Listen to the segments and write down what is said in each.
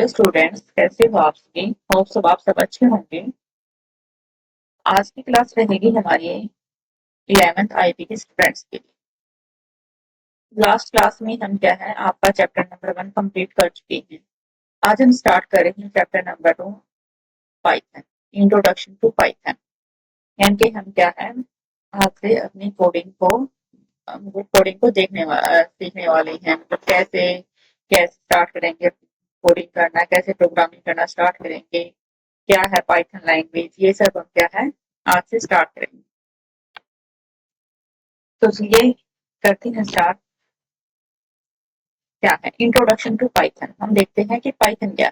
Hello students, कैसे हो आप सभी। होप सब आप सब अच्छे होंगे। आज की क्लास रहेगी हमारी 11th आईपी के स्टूडेंट्स के लिए। लास्ट क्लास में हम क्या है आपका चैप्टर नंबर 1 कंप्लीट कर चुके हैं। आज हम स्टार्ट कर रहे हैं chapter number 2, Python, introduction to Python. यानी कि हम क्या है आपसे अपनी कोडिंग को सीखने वाले हैं। मतलब कैसे कैसे स्टार्ट करेंगे कोडिंग करना, कैसे प्रोग्रामिंग करना स्टार्ट करेंगे, क्या है पाइथन लैंग्वेज, ये सब हम क्या है आज से स्टार्ट करेंगे। तो ये करते हैं स्टार्ट। क्या है इंट्रोडक्शन टू पाइथन। हम देखते हैं कि पाइथन क्या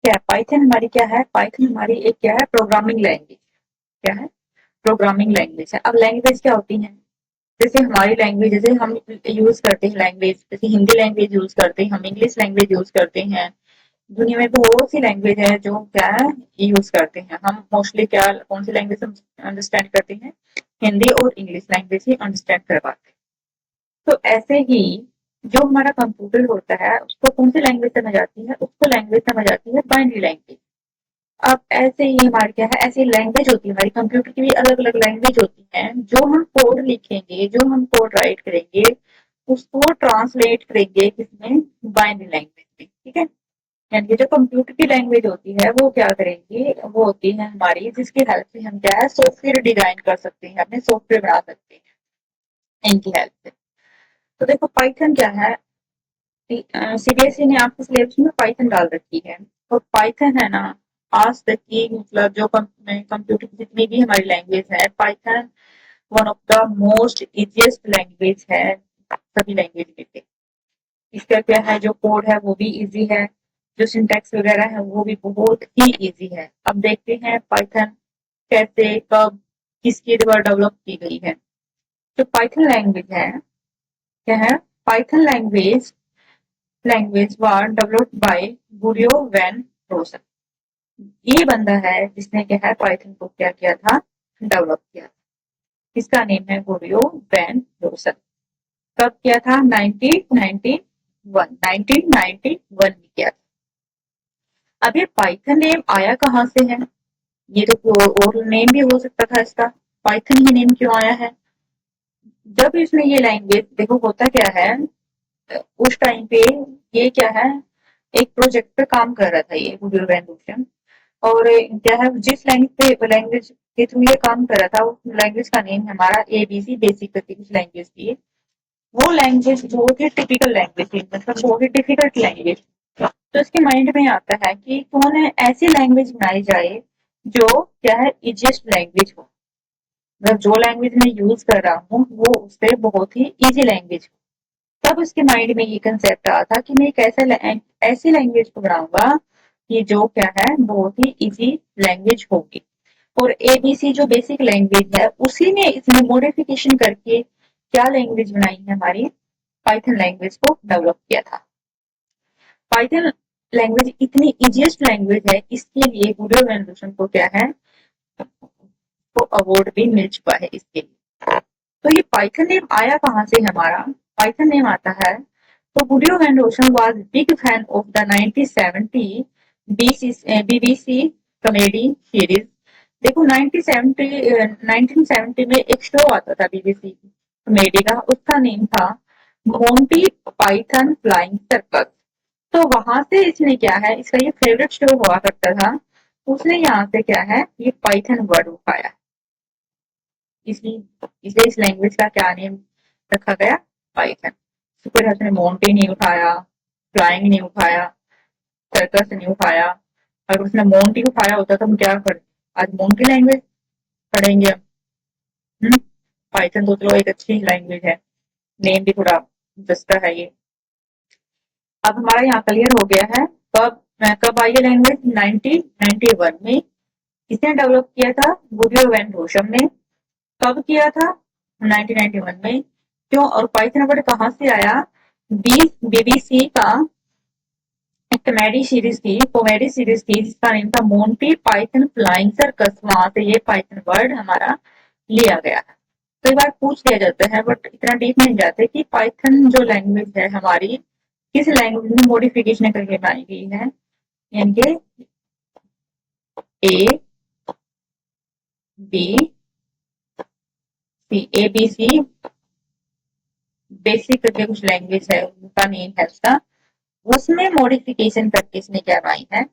है पाइथन हमारी क्या है। पाइथन हमारी एक क्या है प्रोग्रामिंग लैंग्वेज। क्या है प्रोग्रामिंग लैंग्वेज है। अब लैंग्वेज क्या होती है, जैसे हमारी लैंग्वेज, जैसे हम यूज करते हैं लैंग्वेज, जैसे हिंदी लैंग्वेज यूज करते हैं, हम इंग्लिश लैंग्वेज यूज करते हैं। दुनिया में बहुत सी लैंग्वेज है जो क्या है यूज करते हैं। हम मोस्टली क्या कौन सी लैंग्वेज हम अंडरस्टैंड करते हैं, हिंदी और इंग्लिश लैंग्वेज ही अंडरस्टैंड कर पाते हैं। तो ऐसे ही जो हमारा कंप्यूटर होता है उसको कौन सी लैंग्वेज समझ आती है, उसको लैंग्वेज समझ आती है बाइनरी लैंग्वेज। अब ऐसे ही हमारी क्या है ऐसी लैंग्वेज होती है, हमारी कंप्यूटर की भी अलग अलग लैंग्वेज होती है। जो हम कोड लिखेंगे, जो हम कोड राइट करेंगे, उसको ट्रांसलेट करेंगे किसमें, बाइनरी लैंग्वेज में। ठीक है, यानी कि जो कंप्यूटर की लैंग्वेज होती है वो क्या करेंगे, वो होती है हमारी जिसकी हेल्प से हम क्या है सॉफ्टवेयर डिजाइन कर सकते हैं, अपने सॉफ्टवेयर बना सकते हैं इनकी हेल्प से। तो देखो पाइथन क्या है, सीबीएसई ने आपके सिलेबस में पाइथन डाल रखी है। और पाइथन है ना, आज तक की मतलब जो कंप्यूटर की जितनी भी हमारी लैंग्वेज है, Python one of the most easiest language है सभी लैंग्वेज में से। इसका क्या है जो कोड है वो भी इजी है, जो सिंटैक्स वगैरह है वो भी बहुत ही इजी है। अब देखते हैं पाइथन कैसे कब किसके द्वारा डेवलप की गई है। जो पाइथन लैंग्वेज है क्या है, Python language was developed by Guido van Rossum. ये बंदा है जिसने क्या है पाइथन को क्या किया था, डेवलप किया था। इसका नेम है गुरियो वैन रोसन। कब किया था, 1991 में किया था। अब ये पाइथन नेम आया कहाँ से है, ये तो कोई और नेम भी हो सकता था इसका, पाइथन ही नेम क्यों आया है। जब इसने ये लैंग्वेज देखो होता क्या है, उस टाइम पे ये क्या है एक प्रोजेक्ट पे काम कर रहा था ये गूगल वैन। और क्या है जिस लैंग्वेज के थ्रू ये काम कर रहा था उस लैंग्वेज का नेम हमारा एबीसी बेसिक करके कुछ लैंग्वेज थी। वो लैंग्वेज बहुत ही टिपिकल लैंग्वेज थी, मतलब बहुत ही डिफिकल्ट लैंग्वेज। तो इसके माइंड में आता है कि क्यों ना ऐसी लैंग्वेज बनाई जाए जो क्या है इजिएस्ट लैंग्वेज हो, मतलब जो लैंग्वेज मैं यूज कर रहा हूँ वो उससे बहुत ही इजी लैंग्वेज हो। तब उसके माइंड में ये कंसेप्ट आया था कि मैं एक ऐसी लैंग्वेज को बनाऊंगा कि जो क्या है बहुत ही इजी लैंग्वेज होगी। और एबीसी जो बेसिक लैंग्वेज है उसी में इसने मॉडिफिकेशन करके क्या लैंग्वेज बनाई है, हमारी पाइथन लैंग्वेज को डेवलप किया था। पाइथन लैंग्वेज इतनी इजीएस्ट लैंग्वेज है, इसके लिए गूगल रेवोल्यूशन को क्या है को अवार्ड भी मिल चुका है इसके लिए। तो ये पाइथन नेम आया कहाँ से हमारा, पाइथन नेम आता है तो Guido van Rossum was big fan of the 1970 BBC comedy series. देखो 1970 में एक शो आता था बीबीसी कॉमेडी का, उसका नेम था मोंटी पाइथन फ्लाइंग सर्कस। तो वहां से इसने क्या है, इसका ये फेवरेट शो हुआ करता था, उसने यहाँ से क्या है ये पाइथन वर्ड उठाया। इसलिए इसलिए इस लैंग्वेज का क्या नेम रखा गया, पाइथन। फिर उसने मोंटी नहीं उठाया, फ्लाइंग नहीं उठाया, सर्कस नहीं उठाया। अगर उसने मोंटी उठाया होता तो हम क्या कर, आज मोंटी लैंग्वेज पढ़ेंगे हम। पाइथन तो चलो एक अच्छी लैंग्वेज है, नेम भी थोड़ा जस्ता है ये। अब हमारा यहाँ क्लियर हो गया है कब कब आई ये लैंग्वेज, 1991 में। किसने डेवलप किया था, गुडियो वैन रोशम ने। कब किया था, 1991 में। क्यों, और पाइथन वर्ड कहाँ से आया, बीबीसी का एक कॉमेडी सीरीज थी जिसका नेम था मोंटी पाइथन फ्लाइंग सर्कस, वहां से ये पाइथन वर्ड हमारा लिया गया है। कई बार पूछ लिया जाता है बट इतना डीप नहीं जाते कि पाइथन जो लैंग्वेज है हमारी किस लैंग्वेज में मॉडिफिकेशन करके बनाई गई है, यानी कि A B C, A B C basic करके कुछ लैंग्वेज है, उनका नेम है उसका, उसमें मॉडिफिकेशन करके इसने क्या बनाई है,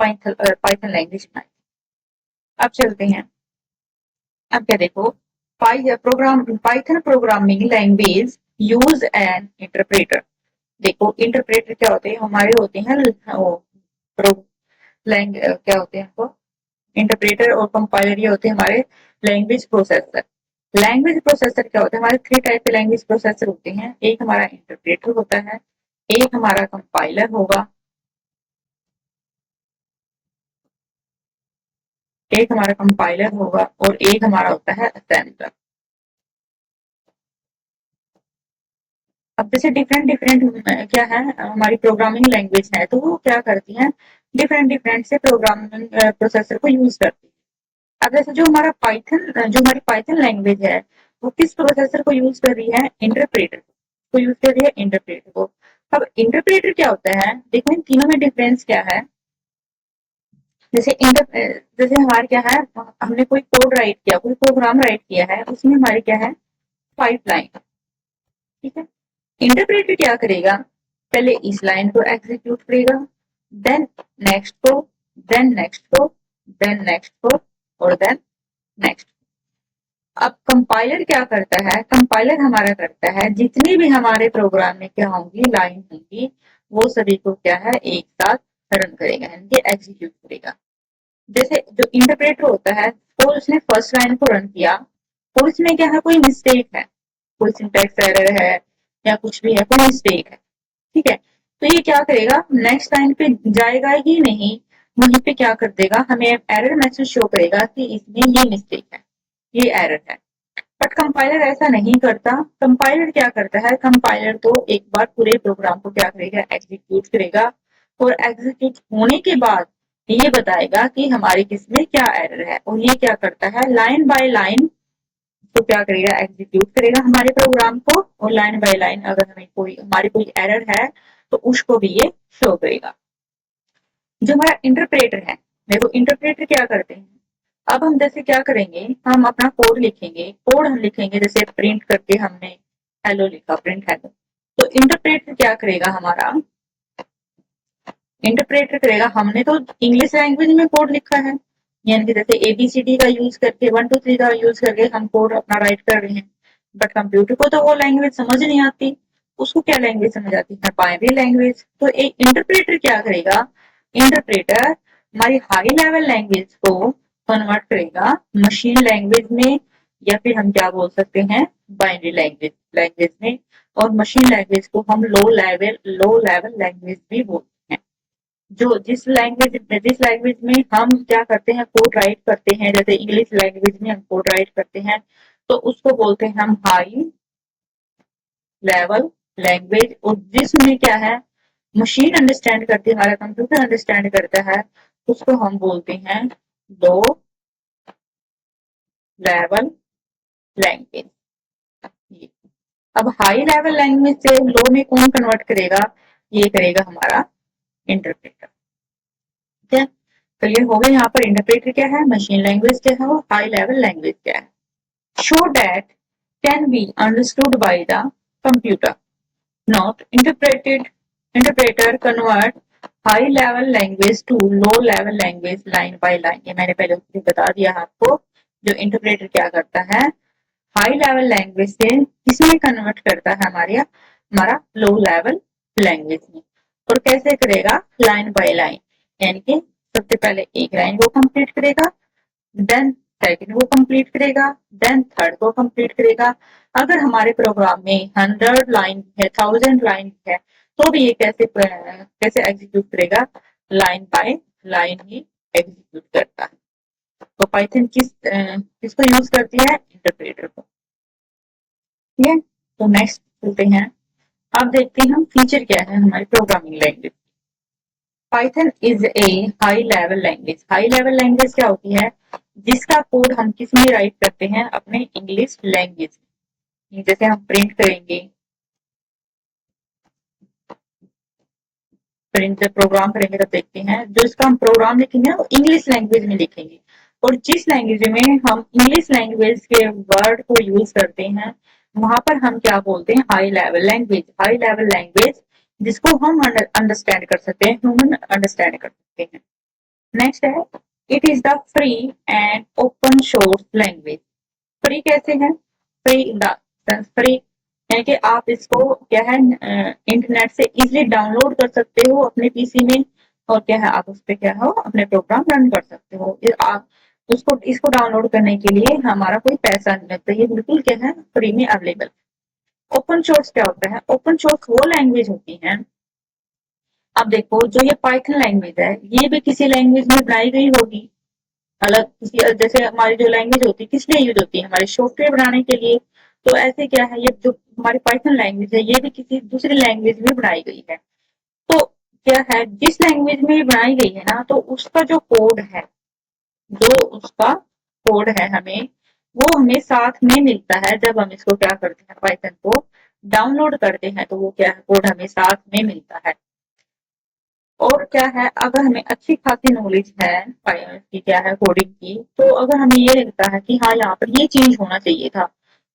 पाइथन लैंग्वेज बनाई। अब चलते हैं, अब क्या देखो, Python programming language use N interpreter. देखो इंटरप्रेटर क्या होते हैं, हमारे होते हैं वो क्या होते हैं वो, इंटरप्रेटर और कंपाइलर, ये होते हैं हमारे लैंग्वेज प्रोसेसर। लैंग्वेज प्रोसेसर क्या होता है, हमारे 3 टाइप के लैंग्वेज प्रोसेसर होते हैं, एक हमारा इंटरप्रेटर होता है, एक हमारा कंपाइलर होगा, एक हमारा कंपाइलर होगा और एक हमारा होता है असेंबलर। अब जैसे डिफरेंट डिफरेंट क्या है, हमारी प्रोग्रामिंग लैंग्वेज है, तो वो क्या करती हैं, डिफरेंट डिफरेंट से प्रोग्रामिंग प्रोसेसर को यूज करती है। अब जैसे जो हमारी पाइथन लैंग्वेज है, वो किस प्रोसेसर को यूज कर रही है, इंटरप्रेटर को यूज कर रही है, इंटरप्रेटर को। अब इंटरप्रेटर क्या होता है, देखो इन तीनों में डिफरेंस क्या है। जैसे जैसे हमारे क्या है, हमने कोई कोड राइट किया, कोई प्रोग्राम राइट किया है, उसमें हमारी क्या है, पाइपलाइन, ठीक है। इंटरप्रेटर क्या करेगा, पहले इस लाइन को एग्जीक्यूट करेगा, देन नेक्स्ट को, देन नेक्स्ट को, देन नेक्स्ट को और देन नेक्स्ट। अब कंपाइलर क्या करता है, कंपाइलर हमारा करता है जितनी भी हमारे प्रोग्राम में क्या होंगी, लाइन होंगी, वो सभी को क्या है, एक साथ रन करेगा, यानी कि एग्जीक्यूट करेगा। जैसे जो इंटरप्रेटर होता है, वो उसने फर्स्ट लाइन को रन किया और उसमें क्या है, कोई मिस्टेक है, कोई सिंटैक्स एरर है या कुछ भी है, कोई मिस्टेक है, ठीक है, तो ये क्या करेगा, नेक्स्ट लाइन पे जाएगा ही नहीं, वहीं पे क्या कर देगा, हमें एरर मैसेज शो करेगा कि इसमें ये मिस्टेक है, ये एरर है। बट कंपाइलर ऐसा नहीं करता। कंपाइलर क्या करता है, कंपाइलर तो एक बार पूरे प्रोग्राम को क्या करेगा, एग्जीक्यूट करेगा और एग्जीक्यूट होने के बाद ये बताएगा कि हमारे किसमें क्या एरर है, और ये क्या करता है, लाइन बाय लाइन तो क्या करेगा, एग्जीक्यूट करेगा हमारे प्रोग्राम को, और लाइन बाय लाइन अगर हमारी कोई एरर है तो उसको भी ये शो करेगा। जो हमारा इंटरप्रेटर है, देखो इंटरप्रेटर क्या करते हैं, अब हम जैसे क्या करेंगे, हम अपना कोड लिखेंगे, कोड हम लिखेंगे, जैसे प्रिंट करके हमने हेलो लिखा, प्रिंट हेलो, तो इंटरप्रेटर क्या करेगा हमारा, इंटरप्रेटर करेगा, हमने तो इंग्लिश लैंग्वेज में कोड लिखा है, यानी कि जैसे एबीसीडी का यूज करके, 1 2 3 का यूज करके हम कोड अपना राइट कर रहे हैं। बट कंप्यूटर को तो वो लैंग्वेज समझ नहीं आती, उसको क्या लैंग्वेज समझ आती है, बाइनरी लैंग्वेज। तो एक इंटरप्रेटर क्या करेगा, इंटरप्रेटर हमारी हाई लेवल लैंग्वेज को कन्वर्ट करेगा मशीन लैंग्वेज में, या फिर हम क्या बोल सकते हैं, बाइनरी लैंग्वेज लैंग्वेज में। और मशीन लैंग्वेज को हम लो लेवल लैंग्वेज भी बोलते हैं। जो जिस लैंग्वेज में हम क्या करते हैं, कोड राइट करते हैं, जैसे इंग्लिश लैंग्वेज में हम कोड राइट करते हैं, तो उसको बोलते हैं हम हाई लेवल लैंग्वेज। और जिसमें क्या है, मशीन अंडरस्टैंड करती है, हमारा कंप्यूटर अंडरस्टैंड करता है, उसको हम बोलते हैं लो लेवल लैंग्वेज। अब हाई लेवल लैंग्वेज से लो में कौन कन्वर्ट करेगा, ये करेगा हमारा इंटरप्रेटर, ठीक है। क्लियर हो गया, यहाँ पर इंटरप्रेटर क्या है, मशीन लैंग्वेज क्या है, वो हाई लेवल लैंग्वेज क्या है। So that can be understood by the computer, not interpreted. Interpreter convert high level language to low level language line by line, ये मैंने पहले बता दिया आपको। जो इंटरप्रेटर क्या करता है, हाई लेवल लैंग्वेज से किसमें कन्वर्ट करता है, हमारा लो लेवल लैंग्वेज में। और कैसे करेगा, लाइन बाय लाइन, यानी कि सबसे पहले एक लाइन को कंप्लीट करेगा, देन सेकंड को कंप्लीट करेगा, देन थर्ड को कंप्लीट करेगा। अगर हमारे प्रोग्राम में 100 लाइन है, 1000 लाइन है, तो भी ये कैसे एग्जीक्यूट करेगा, line by line he execute करता है। तो पाइथन किसको यूज करती है, इंटरप्रेटर को, ठीक है। तो नेक्स्ट चलते हैं, अब देखते हैं हम फीचर क्या है हमारी programming language. Python is a high level language. High level language क्या होती है, जिसका कोड हम किस में राइट करते हैं, अपने इंग्लिश लैंग्वेज में। जैसे हम प्रिंट करेंगे, प्रिंट जब प्रोग्राम करेंगे तब देखते हैं, जो इसका हम प्रोग्राम लिखेंगे वो इंग्लिश लैंग्वेज में लिखेंगे, और जिस लैंग्वेज में हम इंग्लिश लैंग्वेज के वर्ड को यूज करते हैं वहां पर हम क्या बोलते हैं, high level language. High level language जिसको हम अंडरस्टैंड कर सकते हैं, ह्यूमन अंडरस्टैंड कर सकते हैं। नेक्स्ट है, it is the free and open source language. Free कैसे है, फ्री यानी कि आप इसको क्या है इंटरनेट से इजिली डाउनलोड कर सकते हो अपने पीसी में, और क्या है आप उस पर क्या हो अपने प्रोग्राम रन कर सकते हो। आप उसको इसको डाउनलोड करने के लिए हमारा कोई पैसा नहीं लगता, ये बिल्कुल क्या है फ्री में अवेलेबल। ओपन सोर्स क्या होता है, ओपन सोर्स वो लैंग्वेज होती है, अब देखो जो ये पाइथन लैंग्वेज है ये भी किसी लैंग्वेज में बनाई गई होगी, अलग किसी, जैसे हमारी जो लैंग्वेज होती है किस लिए यूज होती है, हमारे सॉफ्टवेयर बनाने के लिए। तो ऐसे क्या है, ये जो हमारी पाइथन लैंग्वेज है ये भी किसी दूसरी लैंग्वेज में बनाई गई है। तो क्या है, जिस लैंग्वेज में बनाई गई है ना, तो उसका जो कोड है, जो उसका कोड है हमें, वो हमें साथ में मिलता है जब हम इसको क्या करते हैं, पाइथन को डाउनलोड करते हैं, तो वो क्या है कोड हमें साथ में मिलता है। और क्या है, अगर हमें अच्छी खासी नॉलेज है की क्या है कोडिंग की, तो अगर हमें ये लगता है कि हाँ यहाँ पर ये चेंज होना चाहिए था,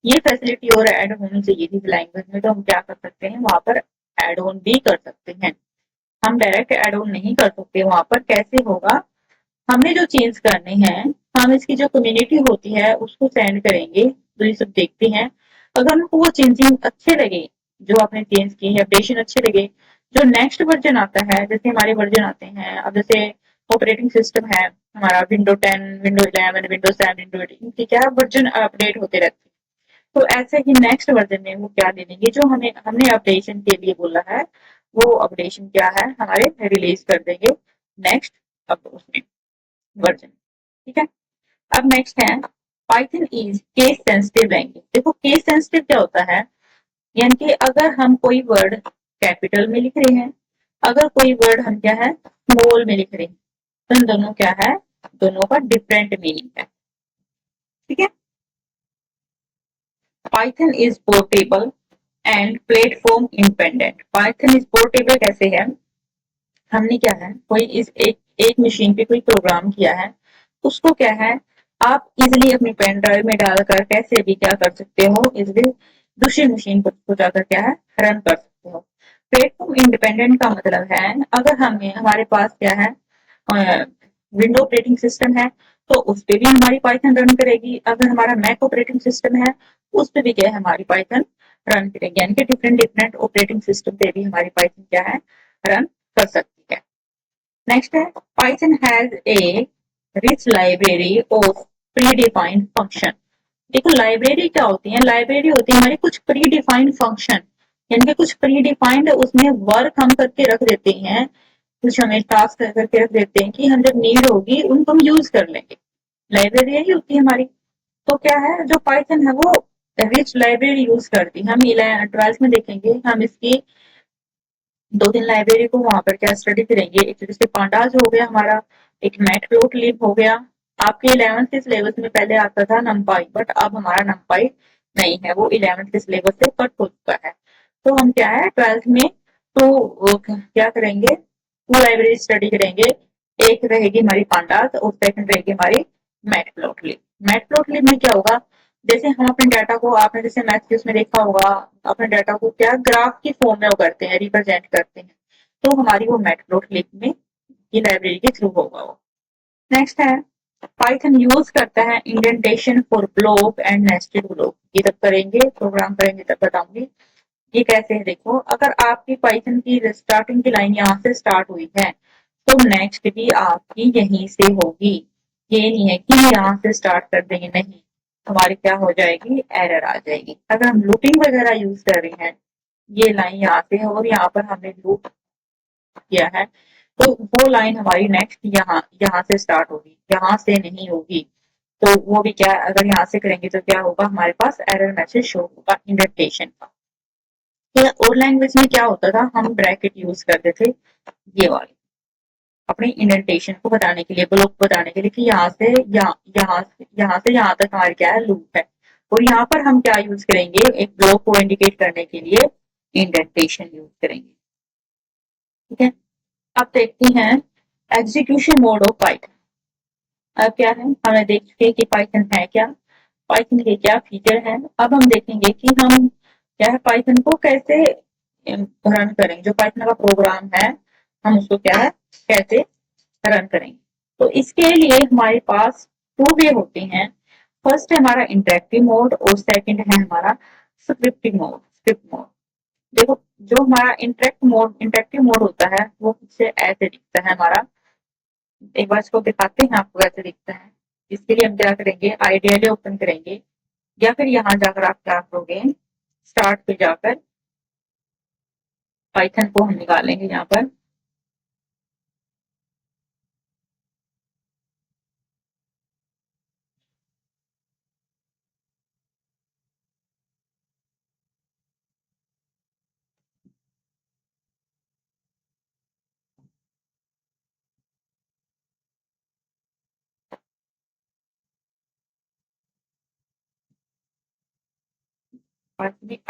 ये फैसिलिटी और ऐड होनी चाहिए थी लैंग्वेज में, तो हम क्या कर सकते हैं वहां पर एड ऑन भी कर सकते हैं। हम डायरेक्ट एड ऑन नहीं कर सकते, वहां पर कैसे होगा, हमें जो चेंज करने हैं, हम इसकी जो कम्युनिटी होती है उसको सेंड करेंगे, तो ये सब देखते हैं। अगर हमको वो चेंजिंग अच्छे लगे, जो आपने चेंज की है अपडेशन अच्छे लगे, जो नेक्स्ट वर्जन आता है, जैसे हमारे वर्जन आते हैं अब, जैसे ऑपरेटिंग सिस्टम है हमारा विंडो 10, विंडो 11, विंडो 7, विंडो 8 की क्या वर्जन अपडेट होते रहते हैं। तो ऐसे ही नेक्स्ट वर्जन में वो क्या दे देंगे, जो हमें हमने अपडेशन के लिए बोला है वो अपडेशन क्या है हमारे रिलीज कर देंगे नेक्स्ट अब उसमें वर्जन। ठीक है, अब नेक्स्ट है, Python is case sensitive language. देखो केस सेंसिटिव क्या होता है, यानी कि अगर हम कोई वर्ड कैपिटल में लिख रहे हैं, अगर कोई वर्ड हम क्या है स्मॉल में लिख रहे हैं, तो इन दोनों क्या है, दोनों का डिफरेंट मीनिंग है। ठीक है, Python is portable and platform independent. Python is portable कैसे है, हमने क्या है कोई इस एक मशीन पे कोई प्रोग्राम किया है, उसको क्या है आप इजिली अपनी पेन ड्राइव में डालकर कैसे भी क्या कर सकते हो, इजिली दूसरी मशीन को जाकर क्या है रन कर सकते हो। प्लेटफॉर्म इंडिपेंडेंट का मतलब है, अगर हमें हमारे पास क्या है विंडो ऑपरेटिंग सिस्टम है, तो उस पर भी हमारी पाइथन रन करेगी, अगर हमारा मैक ऑपरेटिंग सिस्टम है उस पर भी क्या है हमारी पाइथन रन करेगी, यानी कि डिफरेंट डिफरेंट ऑपरेटिंग सिस्टम पे भी हमारी पाइथन क्या है रन कर सकती है। नेक्स्ट है, Python has a rich library of pre defined function. देखो लाइब्रेरी क्या होती है, लाइब्रेरी होती है हमारी कुछ प्री डिफाइंड फंक्शन, यानी कि कुछ प्री डिफाइंड उसमें वर्क हम करके रख देते हैं, कुछ हमें टास्क करके रख देते हैं कि हम जब नीड होगी उनको हम यूज कर लेंगे, लाइब्रेरी यही होती है हमारी। तो क्या है जो पाइथन है वो रिच लाइब्रेरी यूज करती है, हम 12th में देखेंगे, हम इसकी 2 दिन लाइब्रेरी को वहां पर क्या स्टडी करेंगे, एक तो जैसे पांडास हो गया हमारा, एक मैटप्लोटलिब हो गया। आपके 11th के सिलेबस में पहले आता था नमपाई, बट अब हमारा नमपाई नहीं है, वो 11th के सिलेबस से कट हो चुका है। तो हम क्या है 12th में तो क्या करेंगे, टू लाइब्रेरी स्टडी करेंगे, एक रहेगी हमारी पांडास और सेकंड रहेगी हमारी मैटप्लोटलिब। मैटप्लोटलिब में क्या होगा, जैसे हम अपने डाटा को, आपने जैसे मैथ के उसमें देखा होगा, अपने डाटा को क्या ग्राफ की फॉर्म में वो करते हैं, रिप्रेजेंट करते हैं, तो हमारी वो मैटप्लोटलिब में ये लाइब्रेरी के थ्रू होगा वो। नेक्स्ट है, पाइथन यूज करता है indentation for block and nested block. ये तब करेंगे प्रोग्राम करेंगे तब बताऊंगी ये कैसे है। देखो अगर आपकी पाइथन की स्टार्टिंग की लाइन यहाँ से स्टार्ट हुई है, तो नेक्स्ट भी आपकी यहीं से होगी, ये नहीं है कि यहाँ से स्टार्ट कर देंगे, नहीं, हमारी क्या हो जाएगी एरर आ जाएगी। अगर हम लूपिंग वगैरह यूज कर रहे हैं, ये लाइन यहाँ से है और यहाँ पर हमने लूप किया है, तो वो लाइन हमारी नेक्स्ट यहाँ यहाँ से स्टार्ट होगी, यहाँ से नहीं होगी। तो वो भी क्या अगर यहाँ से करेंगे तो क्या होगा, हमारे पास एरर मैसेज शो होगा इंडेंटेशन का। और लैंग्वेज में क्या होता था, हम ब्रैकेट यूज करते थे ये वाली अपने इंडेंटेशन को बताने के लिए, ब्लॉक बताने के लिए कि यहाँ से यहाँ तक हमारी क्या है लूप है। और यहाँ पर हम क्या यूज करेंगे, एक ब्लॉक को इंडिकेट करने के लिए इंडेंटेशन यूज करेंगे। ठीक है, आप देखते हैं एग्जीक्यूशन मोड ऑफ पाइथन। अब क्या है, हमें देख चुके हैं कि पाइथन है क्या, पाइथन के क्या फीचर हैं। अब हम देखेंगे कि हम क्या है पाइथन को कैसे रन करेंगे, जो पाइथन का प्रोग्राम है हम उसको क्या है कैसे रन करेंगे। तो इसके लिए हमारे पास टू वे होते हैं। फर्स्ट है हमारा इंटरेक्टिव मोड और सेकंड है हमारा स्क्रिप्टिंग मोड, स्क्रिप्ट मोड। देखो, जो हमारा इंटरेक्टिव मोड होता है वो कुछ से ऐसे दिखता है हमारा। एक बार इसको दिखाते हैं आपको कैसे दिखता है। इसके लिए हम क्या करेंगे, आइडियली ओपन करेंगे या फिर यहाँ जाकर आप क्या करोगे, स्टार्ट पे जाकर पाइथन को हम निकालेंगे यहाँ पर।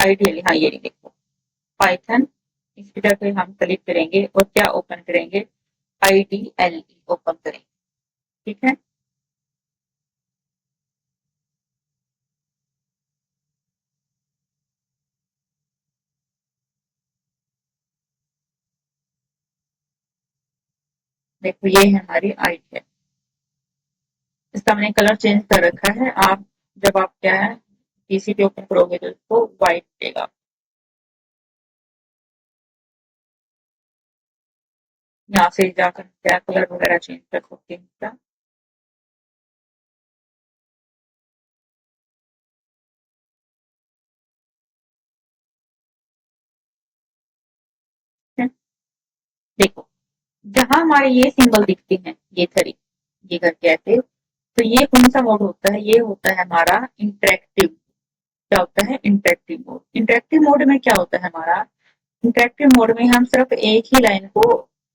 आइडियली हाँ ये देखो पाइथन, इस पे जाकर हम क्लिक करेंगे और क्या ओपन करेंगे, IDLE ओपन करेंगे। ठीक है, देखो ये है हमारी आईडी। इसका मैंने कलर चेंज कर रखा है। आप जब आप क्या है पीसी पे ओपन करोगे तो इसको व्हाइट देगा। यहाँ से जाकर क्या कलर वगैरह चेंज कर सकते हैं इसका। देखो, जहां हमारे ये सिंबल दिखते हैं, ये थ्री, ये करके ऐसे, तो ये कौन सा मोड होता है, ये होता है हमारा इंटरेक्टिव। क्या होता है इंटरेक्टिव मोड। इंटरेक्टिव मोड में क्या होता है हमारा, इंटरेक्टिव मोड में हम सिर्फ एक ही लाइन को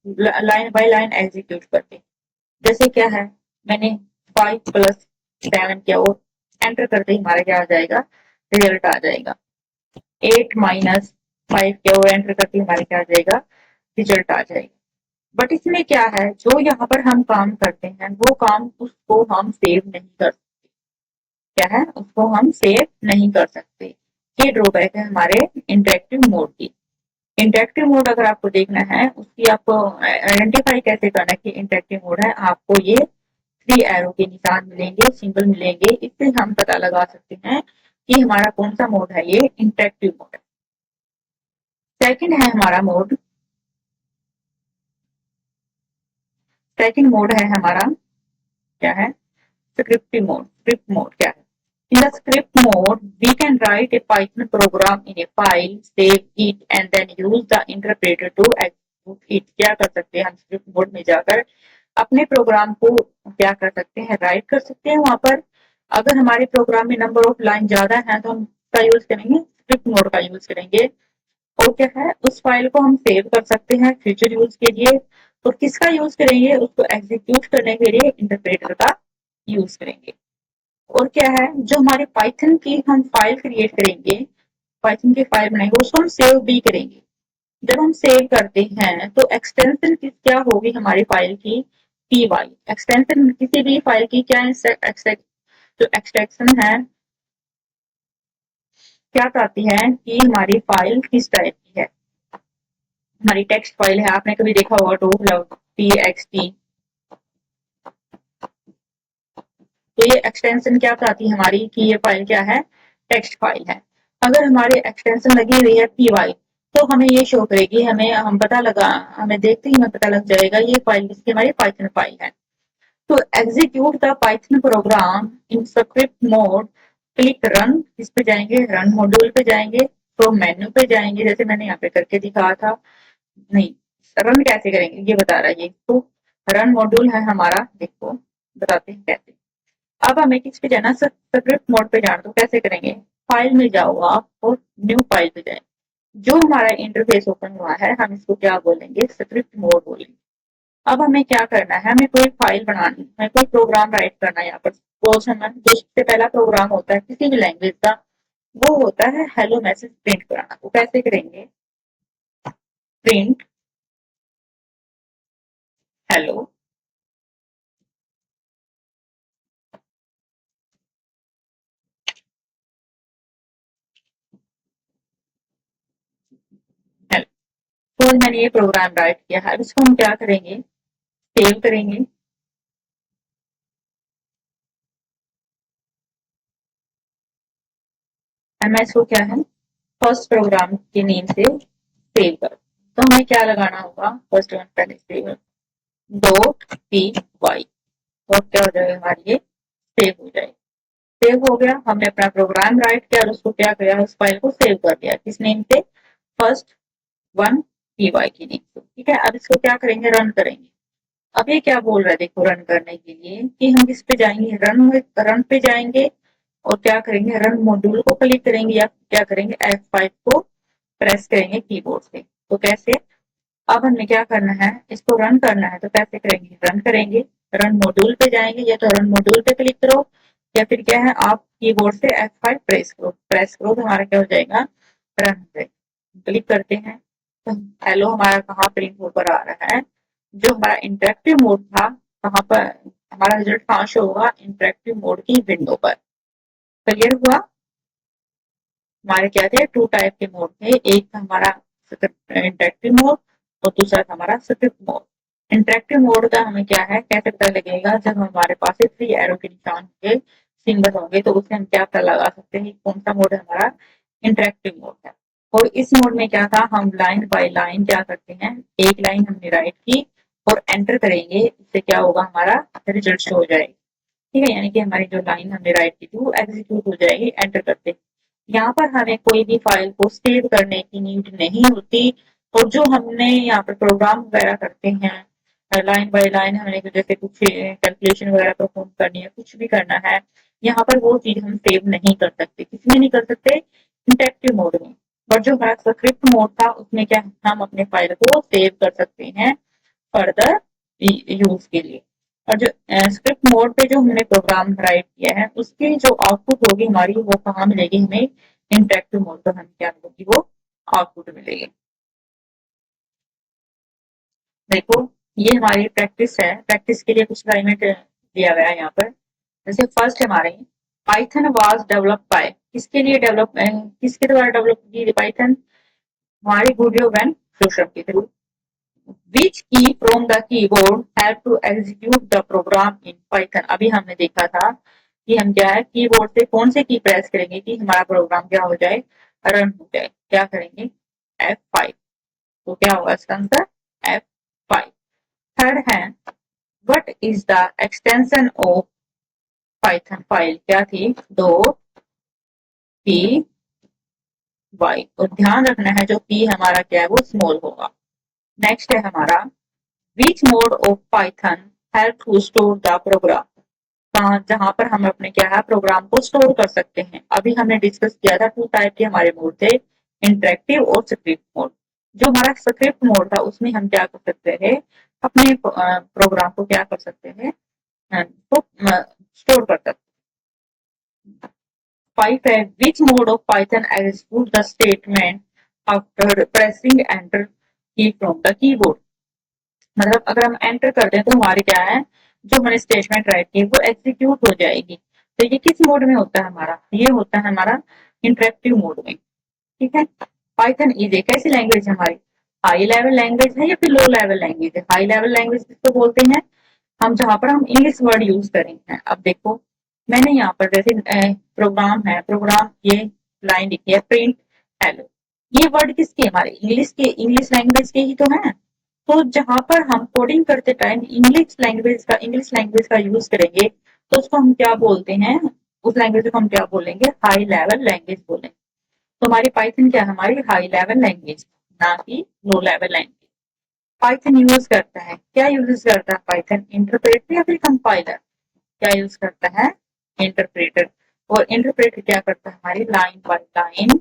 लाइन बाय लाइन एग्जीक्यूट करते हैं। जैसे क्या है, मैंने 5+7 किया और एंटर करते ही हमारा क्या आ जाएगा, रिजल्ट आ जाएगा। 8-5 किया और एंटर करते ही हमारे क्या आ जाएगा, रिजल्ट आ जाएगा। बट इसमें क्या है, जो यहाँ पर हम काम करते हैं वो काम उसको हम सेव नहीं कर सकते। क्या है, उसको हम सेव नहीं कर सकते। ये ड्रॉबैक है हमारे इंटरेक्टिव मोड की। इंटरेक्टिव मोड अगर आपको देखना है, उसकी आपको आइडेंटिफाई कैसे करना है कि इंटरेक्टिव मोड है, आपको ये थ्री एरो के निशान मिलेंगे, सिंबल मिलेंगे, इससे हम पता लगा सकते हैं कि हमारा कौन सा मोड है, ये इंटरेक्टिव मोड है। सेकंड है हमारा मोड, सेकंड मोड है हमारा क्या है, scripting mode. Script mode क्या है? In the script mode, we can write a Python program in a file, save it, and then use the interpreter to execute it. क्या कर सकते हैं हम script mode में जाकर अपने प्रोग्राम को क्या कर सकते हैं, राइट कर सकते हैं वहां पर। अगर हमारे प्रोग्राम में नंबर ऑफ लाइन ज्यादा है तो हम का यूज करेंगे, स्क्रिप्ट मोड का यूज करेंगे। और क्या है, उस फाइल को हम सेव कर सकते हैं फ्यूचर यूज के लिए। और किसका यूज करेंगे, उसको एग्जीक्यूट करने के लिए इंटरप्रेटर का यूज करेंगे। और क्या है, जो हमारे पाइथन की हम फाइल क्रिएट करेंगे, पाइथन की फाइल बनाएंगे, उसको हम सेव भी करेंगे। जब हम सेव करते हैं तो एक्सटेंशन क्या होगी हमारी फाइल की, py। एक्सटेंशन किसी भी फाइल की क्या जो एक्सटेंशन है, क्या कहती है कि हमारी फाइल किस टाइप की है। हमारी टेक्स्ट फाइल है, आपने कभी देखा होगा txt, तो ये एक्सटेंशन क्या बताती है हमारी कि ये फाइल क्या है, टेक्स्ट फाइल है। अगर हमारी एक्सटेंशन लगी हुई है py, तो हमें ये शो करेगी, हम पता लगा, हमें देखते ही हमें पता लग जाएगा ये फाइल किसकी, हमारी पाइथन फाइल है। तो execute the Python programme in script mode, click run, इस पे जाएंगे, रन मॉड्यूल पे जाएंगे, तो मेन्यू पे जाएंगे, जैसे मैंने यहाँ पे करके दिखाया था। नहीं, रन कैसे करेंगे ये बता रहा है ये तो। रन मॉड्यूल है हमारा, देखो बताते हैं कैसे। अब हमें किस पे जाना, स्क्रिप्ट मोड पे जाना, तो कैसे करेंगे, फाइल में जाओ आप और न्यू फाइल पे जाए। जो हमारा इंटरफेस ओपन हुआ है हम इसको क्या बोलेंगे, स्क्रिप्ट मोड बोलेंगे। अब हमें क्या करना है, हमें कोई फाइल बनानी है, हमें कोई प्रोग्राम राइट करना है। यहाँ पर सपोज हमें जो सबसे पहला प्रोग्राम होता है किसी भी लैंग्वेज का, वो होता है हेलो मैसेज प्रिंट कराना। तो कैसे करेंगे, प्रिंट हेलो। हेलो। तो मैंने ये प्रोग्राम राइट किया है, अब इसको हम क्या करेंगे, सेव करेंगे। और मैं इसको क्या है, फर्स्ट प्रोग्राम के नेम से सेव कर। तो हमें क्या लगाना होगा, फर्स्ट वन पहले सेव डॉट पी वाई, और क्या हो जाएगा हमारी ये सेव हो जाएगी। सेव हो गया, हमने अपना प्रोग्राम राइट किया और उसको क्या किया, उस फाइल को सेव कर दिया किस नेम से, फर्स्ट वन पी वाई की नेम से। ठीक है, अब इसको क्या करेंगे, रन करेंगे। अब ये क्या बोल रहा है देखो, रन करने के लिए कि हम किस पे जाएंगे, रन पे जाएंगे और क्या करेंगे, रन मॉड्यूल को क्लिक करेंगे या क्या करेंगे, F5 को प्रेस करेंगे कीबोर्ड से। तो कैसे, अब हमें क्या करना है, इसको रन करना है तो कैसे करेंगे, रन करेंगे, रन मॉड्यूल पे जाएंगे, या तो रन मॉड्यूल पे क्लिक करो या फिर क्या है, आप कीबोर्ड से F5 प्रेस करो तो हमारा क्या हो जाएगा, रन हो जाएगा। क्लिक करते हैं तो हेलो हमारा कहाँ प्रिंट होकर आ रहा है, जो हमारा इंटरेक्टिव मोड था वहां पर, हमारा रिजल्ट कहाँ शो होगा, इंटरेक्टिव मोड की विंडो पर। क्लियर हुआ। हमारे क्या थे, टू टाइप के मोड थे, एक था हमारा इंटरेक्टिव मोड और दूसरा था हमारा स्क्रिप्ट मोड। इंटरेक्टिव मोड का हमें क्या है, कैसे पता लगेगा, जब हमारे पास थ्री एरो के निशान होंगे, सिंबल होंगे, तो उससे हम क्या पता लगा सकते हैं कौन सा मोड हमारा इंटरेक्टिव मोड है। और इस मोड में क्या था, हम लाइन बाय लाइन क्या करते हैं, एक लाइन हमने राइट की और एंटर करेंगे, इससे क्या होगा, हमारा रिजल्ट शो हो जाएगा। ठीक है, यानी कि हमारी जो लाइन हमने राइट की थी वो एग्जीक्यूट हो जाएगी एंटर करते। यहाँ पर हमें कोई भी फाइल को सेव करने की नीड नहीं होती। और जो हमने यहाँ पर प्रोग्राम वगैरह करते हैं लाइन बाय लाइन, हमने जैसे कुछ कैलकुलेशन वगैरह परफॉर्म करनी है, कुछ भी करना है, यहाँ पर वो चीज हम सेव नहीं कर सकते। किसमें नहीं कर सकते, इंटरेक्टिव मोड में। और जो हमारा स्क्रिप्ट मोड था उसमें क्या हम अपने फाइल को सेव कर सकते हैं फर्दर यूज के लिए। और जो स्क्रिप्ट मोड पे जो हमने प्रोग्राम राइट किया है उसकी जो आउटपुट होगी हमारी, वो कहाँ मिलेगी हमें, इंटरेक्टिव मोड पर हमें क्या मिलेगी, वो आउटपुट मिलेगी। देखो, ये हमारी प्रैक्टिस है, प्रैक्टिस के लिए कुछ असाइनमेंट दिया गया है यहाँ पर। जैसे फर्स्ट हमारे, पाइथन वाज डेवलप बाय, किसके लिए डेवलप, किसके द्वारा डेवलप की पाइथन, हमारी गुडियो वैन जोसेफ के through. Which key from the keyboard have to execute the program in Python? अभी हमने देखा था कि हम क्या है, कीबोर्ड से कौन से की प्रेस करेंगे कि हमारा प्रोग्राम क्या हो जाए, रन हो जाए, क्या करेंगे, F5। तो क्या होगा इसका आंसर, F5। थर्ड है, what is the extension of Python file, क्या थी, दो पी वाई, और ध्यान रखना है जो पी हमारा क्या है वो स्मॉल होगा। नेक्स्ट है हमारा, which mode of Python help to store the program, जहां पर हम अपने क्या है प्रोग्राम को स्टोर कर सकते हैं। अभी हमने डिस्कस किया था टू टाइप के हमारे मोड थे, इंटरेक्टिव और स्क्रिप्ट मोड। जो हमारा स्क्रिप्ट मोड था उसमें हम क्या कर सकते हैं, अपने प्रोग्राम को क्या कर सकते हैं, तो स्टोर कर सकते हैं। फाइव है, which mode of Python execute the statement after pressing enter key from the keyboard. मतलब अगर हम एंटर कर दें तो हमारे क्या है, जो मैंने स्टेटमेंट राइट की वो एग्जीक्यूट हो जाएगी। तो ये किस मोड में होता है हमारा, ये होता है हमारा इंटरेक्टिव मोड में। ठीक है, पाइथन इज एक ऐसी लैंग्वेज है हमारी, हाई लेवल लैंग्वेज है या फिर लो लेवल लैंग्वेज है। हाई लेवल लैंग्वेज किसको बोलते हैं, हम जहां पर हम इंग्लिश वर्ड यूज करेंगे। अब देखो, मैंने यहाँ पर जैसे प्रोग्राम है, प्रोग्राम ये लाइन लिखी है प्रिंट हेलो, ये वर्ड किसके, हमारे इंग्लिश के, इंग्लिश लैंग्वेज के ही तो है। तो जहां पर हम कोडिंग करते टाइम इंग्लिश लैंग्वेज का यूज करेंगे तो उसको हम क्या बोलते हैं, उस लैंग्वेज को हम क्या बोलेंगे, हाई लेवल लैंग्वेज बोलेंगे। तो हमारी पाइथन क्या है, हमारी हाई लेवल लैंग्वेज, ना कि लो लेवल लैंग्वेज। पाइथन यूज करता है, क्या यूज करता है पाइथन, इंटरप्रेटर या फिर कंपाइलर, क्या यूज करता है, इंटरप्रेटर। और इंटरप्रेटर क्या करता है, हमारी लाइन बाय लाइन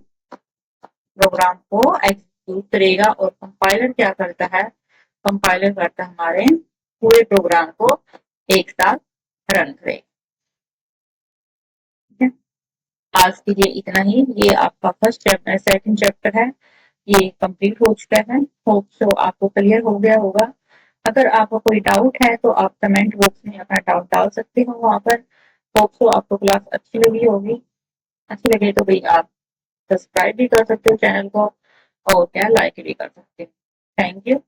प्रोग्राम को एग्जीक्यूट करेगा, और कंपाइलर क्या करता है, कंपाइलर करता है हमारे पूरे प्रोग्राम को एक साथ रन करेगा। आज के लिए इतना ही, ये आपका फर्स्ट चैप्टर, सेकंड चैप्टर है, ये कंप्लीट हो चुका है। होप सो आपको क्लियर हो गया होगा। अगर आपको कोई डाउट है तो आप कमेंट बॉक्स में अपना डाउट डाल सकते हो वहां पर। होप सो आपको क्लास अच्छी लगी होगी। अच्छी लगे तो भाई आप सब्सक्राइब भी कर सकते हो चैनल को और क्या लाइक भी कर सकते हो। Thank you.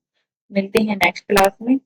मिलते हैं नेक्स्ट क्लास में।